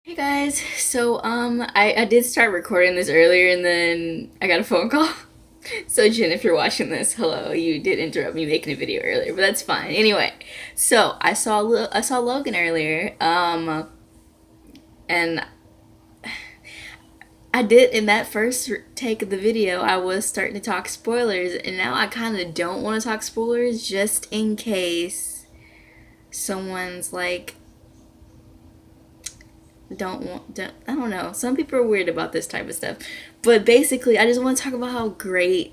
Hey guys, so I did start recording this earlier and then I got a phone call. So Jen, if you're watching this, hello, you did interrupt me making a video earlier, but that's fine. Anyway, so I saw Logan earlier, and I did in that first take of the video, I was starting to talk spoilers, and now I kind of don't want to talk spoilers just in case someone's like I don't know. Some people are weird about this type of stuff. But basically, I just want to talk about how great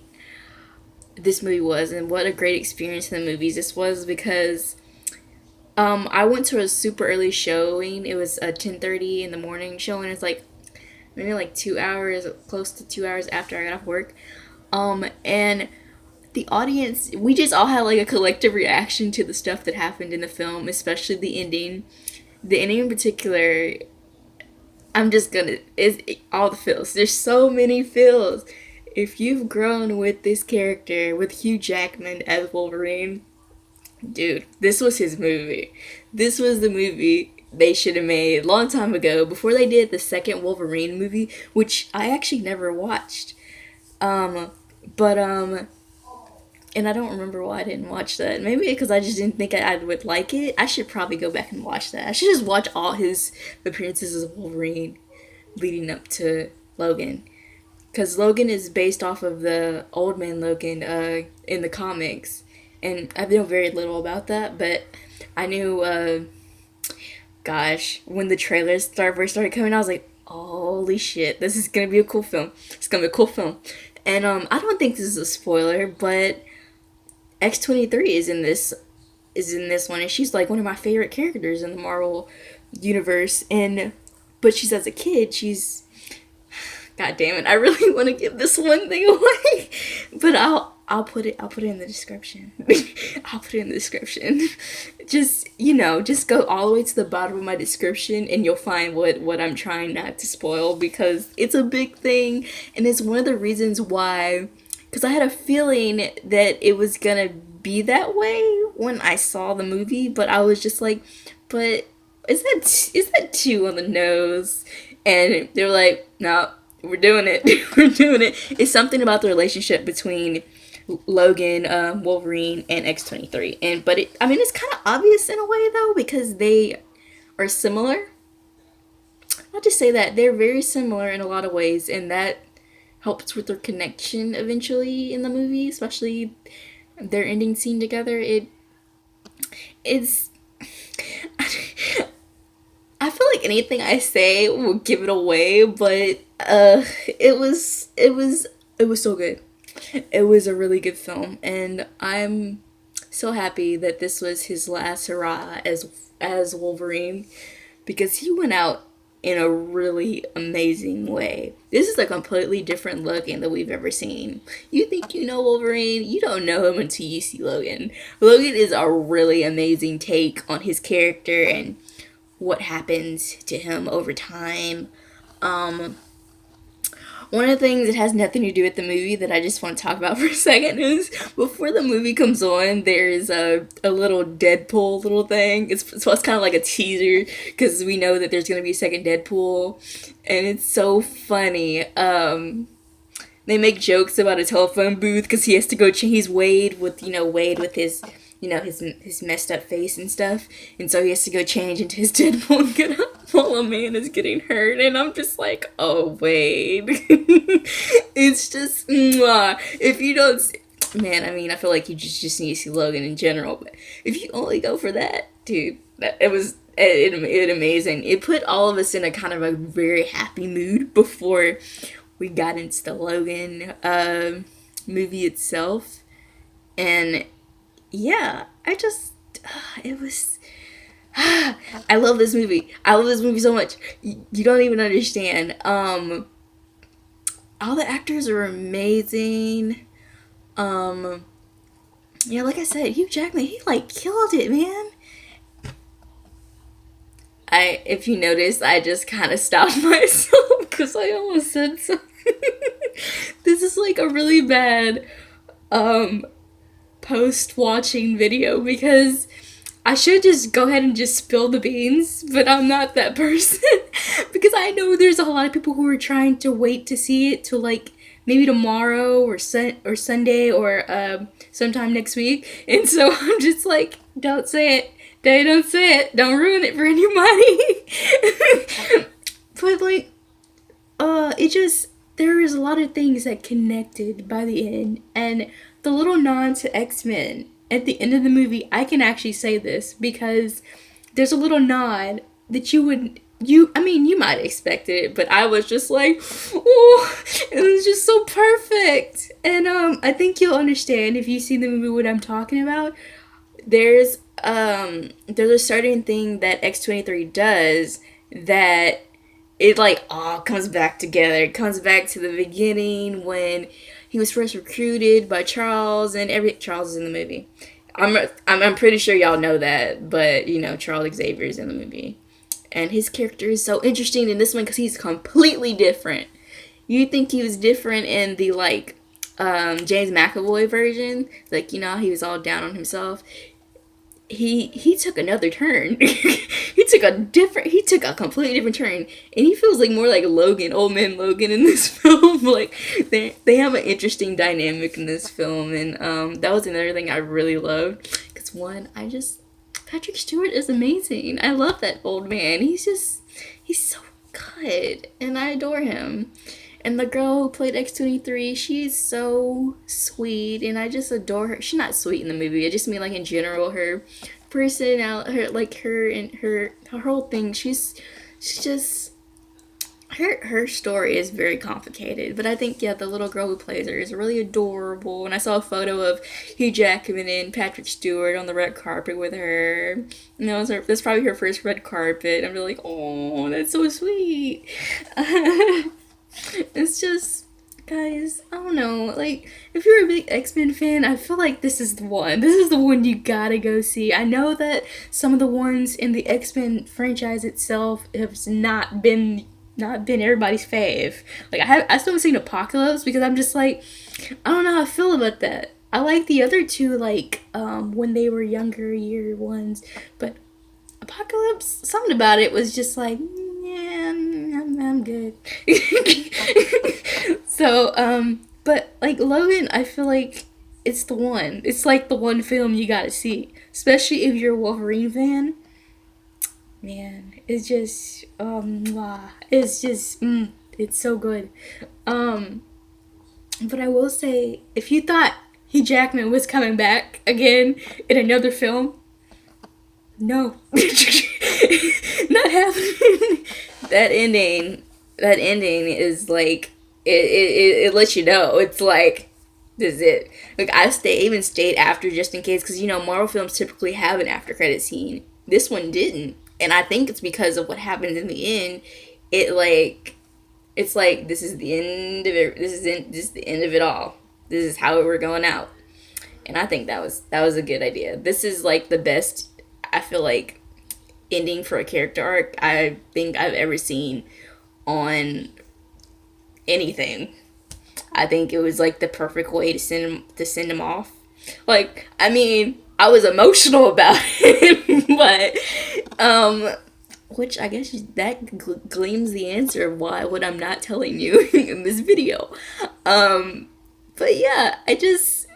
this movie was and what a great experience in the movies this was because I went to a super early showing. It was a 10:30 in the morning showing. It's like maybe like 2 hours, close to 2 hours after I got off work. And the audience, we just all had like a collective reaction to the stuff that happened in the film, especially the ending. The ending in particular, I'm just gonna is all the feels. There's so many feels. If you've grown with this character, with Hugh Jackman as Wolverine, dude, this was his movie. This was the movie they should have made a long time ago before they did the second Wolverine movie, which I actually never watched. Um, but and I don't remember why I didn't watch that. Maybe because I just didn't think I would like it. I should probably go back and watch that. I should just watch all his appearances as Wolverine leading up to Logan. Because Logan is based off of the Old Man Logan in the comics. And I know very little about that, but I knew, gosh, when the trailers first started coming, I was like, holy shit, this is gonna be a cool film. It's gonna be a cool film. And I don't think this is a spoiler, but X-23 is in this one, and she's like one of my favorite characters in the Marvel universe. And but she's as a kid, she's God damn it, I really want to give this one thing away, but I'll put it in the description. I'll put it in the description. Just just go all the way to the bottom of my description, and you'll find what I'm trying not to spoil because it's a big thing, and it's one of the reasons why. Because I had a feeling that it was gonna be that way when I saw the movie, but I was just like, but is that too on the nose? And they were like, no, we're doing it. We're doing it. It's something about the relationship between Logan, Wolverine, and X-23. And but I mean, it's kind of obvious in a way though because they are similar. I'll just say that they're very similar in a lot of ways, and that helps with their connection eventually in the movie, especially their ending scene together. It's I feel like anything I say will give it away, but it was so good. It was a really good film, and I'm so happy that this was his last hurrah as Wolverine because he went out in a really amazing way. This is a completely different Logan that we've ever seen. You think you know Wolverine, you don't know him until you see Logan. Logan is a really amazing take on his character and what happens to him over time. Um, One of the things that has nothing to do with the movie that I just want to talk about for a second is before the movie comes on, there's a little Deadpool little thing. It's kind of like a teaser because we know that there's going to be a second Deadpool, and it's so funny. They make jokes about a telephone booth because he has to go change. He's Wade with his his messed up face and stuff, and so he has to go change into his Deadpool and get up while a man is getting hurt, and I'm just like, oh Wade, it's just mwah. If you don't, man, I mean, I feel like you just need to see Logan in general, but if you only go for that, dude, it amazing. It put all of us in a kind of a very happy mood before we got into the Logan movie itself. And yeah, it was. I love this movie. I love this movie so much. You don't even understand. All the actors are amazing. Um, yeah, like I said, Hugh Jackman, he like killed it, man. If you notice, I just kind of stopped myself because I almost said something. This is like a really bad um post watching video because I should just go ahead and just spill the beans, but I'm not that person. Because I know there's a lot of people who are trying to wait to see it to like maybe tomorrow or Sunday or sometime next week, and so I'm just like, don't say it. Don't say it. Don't ruin it for anybody. But like, it just there is a lot of things that connected by the end, and the little nod to X-Men at the end of the movie. I can actually say this because there's a little nod that you might expect it, but I was just like, oh, it was just so perfect. And I think you'll understand if you see the movie what I'm talking about. There's a certain thing that X-23 does that it like all comes back together. It comes back to the beginning when he was first recruited by Charles, and Charles is in the movie. I'm pretty sure y'all know that, but Charles Xavier is in the movie, and his character is so interesting in this one because he's completely different. You think he was different in the like James McAvoy version, like he was all down on himself. He took another turn. he took a completely different turn, and he feels like more like Logan, old man Logan in this film. Like they have an interesting dynamic in this film, and that was another thing I really loved. Because Patrick Stewart is amazing. I love that old man. He's so good, and I adore him. And the girl who played X-23, she's so sweet, and I just adore her. She's not sweet in the movie. I just mean like in general, her personality, her whole thing. She's just her story is very complicated. But I think the little girl who plays her is really adorable. And I saw a photo of Hugh Jackman and Patrick Stewart on the red carpet with her. That's probably her first red carpet. I'm really like, oh, that's so sweet. It's just, guys, I don't know, like, if you're a big X-Men fan, I feel like this is the one. This is the one you gotta go see. I know that some of the ones in the X-Men franchise itself have not been everybody's fave. Like, I still haven't seen Apocalypse because I'm just like, I don't know how I feel about that. I like the other two, like, when they were younger year ones, but Apocalypse, something about it was just like, yeah, I'm good. So, but like Logan, I feel like it's the one. It's like the one film you gotta see, especially if you're a Wolverine fan. Man, it's just, it's just, it's so good. But I will say, if you thought Hugh Jackman was coming back again in another film, no. Not happening. That ending is like, it lets you know. It's like, this is it. Like, I even stayed after just in case, because, Marvel films typically have an after credit scene. This one didn't. And I think it's because of what happens in the end. It's like, this is the end of it. This is the end of it all. This is how we're going out. And I think that was a good idea. This is like the best, I feel like, ending for a character arc I think I've ever seen on anything. I think it was like the perfect way to send him off. Like, I mean, I was emotional about it, but which I guess that gleams the answer of what I'm not telling you in this video. But yeah, I just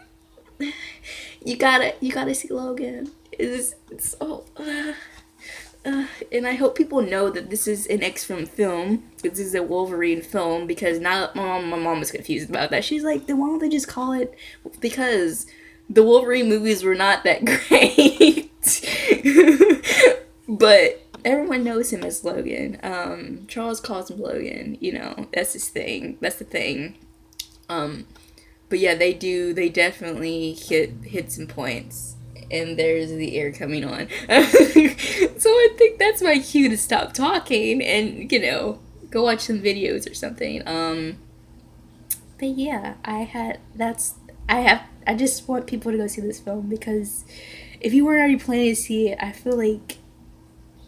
you gotta see Logan. It's and I hope people know that this is an X-Men film. This is a Wolverine film, because now my mom was confused about that. She's like, then why don't they just call it? Because the Wolverine movies were not that great. But everyone knows him as Logan. Charles calls him Logan. That's his thing. That's the thing. But yeah, they definitely hit some points. And there's the air coming on. So I think that's my cue to stop talking and, go watch some videos or something. But yeah, I just want people to go see this film, because if you weren't already planning to see it, I feel like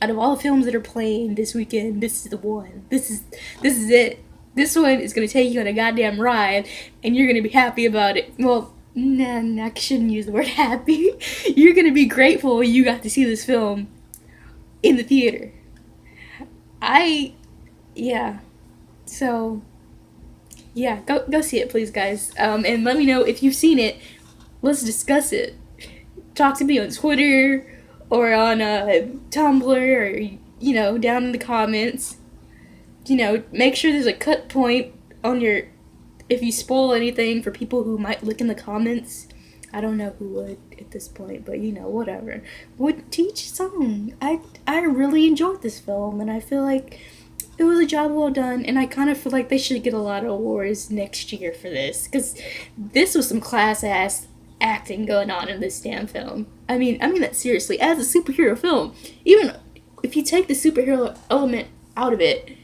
out of all the films that are playing this weekend, this is the one. This is it. This one is going to take you on a goddamn ride, and you're going to be happy about it. Well, nah, I shouldn't use the word happy. You're going to be grateful you got to see this film in the theater. I Yeah. So yeah, go see it, please, guys. And let me know if you've seen it. Let's discuss it. Talk to me on Twitter or on Tumblr or down in the comments. Make sure there's a cut point on your if you spoil anything for people who might look in the comments. I don't know who would at this point, but whatever. Would teach his own. I really enjoyed this film, and I feel like it was a job well done, and I kind of feel like they should get a lot of awards next year for this, because this was some class ass acting going on in this damn film. I mean that seriously. As a superhero film, even if you take the superhero element out of it,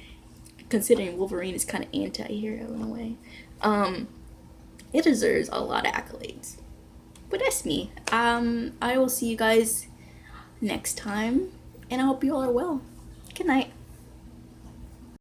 considering Wolverine is kind of anti-hero in a way, it deserves a lot of accolades. But that's me. I will see you guys next time, and I hope you all are well. Good night.